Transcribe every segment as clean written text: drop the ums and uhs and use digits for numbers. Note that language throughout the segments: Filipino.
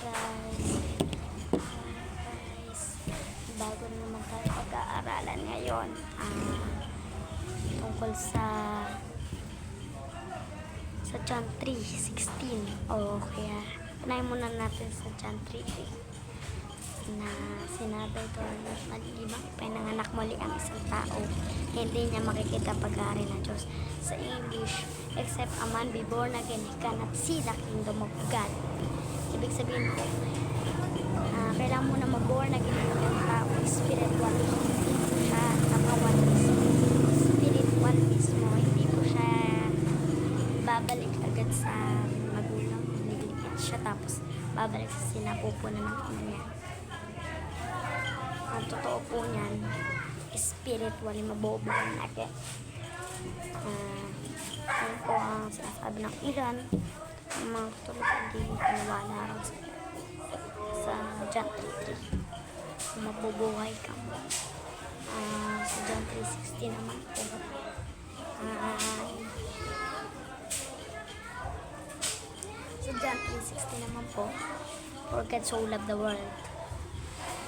guys. Guys, bago na naman tayo pag-aaralan ngayon tungkol sa John 3:16. Kaya unahin muna natin sa John 3:8 na sinabi doon, malibang ipinanganak muli ang isang tao, hindi niya makikita pag-aari ng Diyos. Sa English, except a man be born again, he cannot see the kingdom of God. Ibig sabihin po, kailangan mo na mag-born again ang tao, spiritual. Hindi po siya nakawan spiritual mismo. Hindi po siya babalik agad sa magulang. Nilipit siya tapos babalik sa sinapupunan ng ina niya. Ang totoo po niyan, spiritually mabubuhan natin. Yan po ang sinasabi ng Iran. Ang mga katulad hindi paniwala raw sa John 3:3. Kung mabubuhay ka mo. Sa John 3:16 naman po. Sa John 3:16 naman po, for God so loved the world,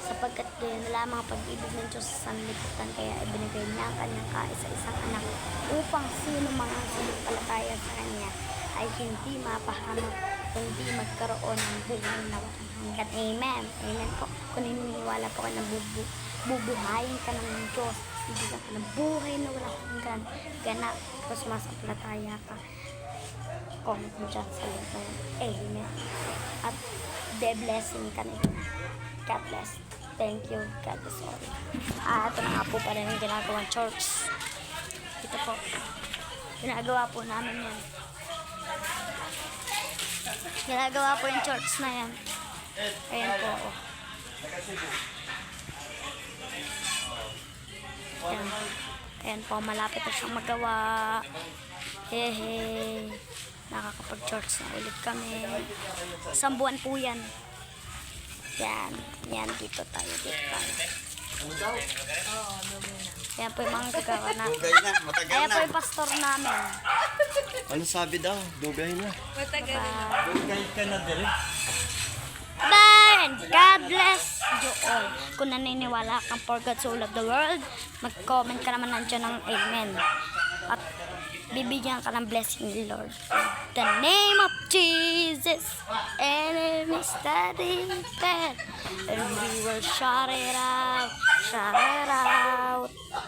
sapagkat gayon na lamang pag-ibig ng Diyos sa sanlibutan, kaya ibinigay niya ang kanyang kaisa-isang anak upang sino mga sumampalataya sa kanya ay hindi mapahamak, kundi magkaroon ng buhay na walang hanggan. Amen. Amen po. Kung naniniwala po ka na bubuhayin ka ng Diyos, bibigyan ka ng buhay na walang hanggan, ganap, tapos masampalataya ka, comment mo dyan sa link na yun. Amen. At the blessing ka na yun. God bless. Thank you. God bless all. Ito na nga po pala yung ginagawang church. Ito po. Ginagawa po namin yan. Ginagawa po yung church na yan. Ayan po. Ayan. Ayan po. Malapit na siyang magawa. Hehe. Nakakapag-church na ulit kami. 1 buwan po yan. Yan. Yan. Dito tayo. Yan po yung mga gagawa na. Ayan po yung pastor namin. Ano sabi daw? Dugay na. Matagal. Dugay ka na din. Then, God bless you all. Kung naniniwala kang for God so loved the world, mag-comment ka naman nandiyan ng amen. At bibigyan ka ng blessing ni Lord. The name of Jesus, enemies that is dead, and we will shout it out, shout it out.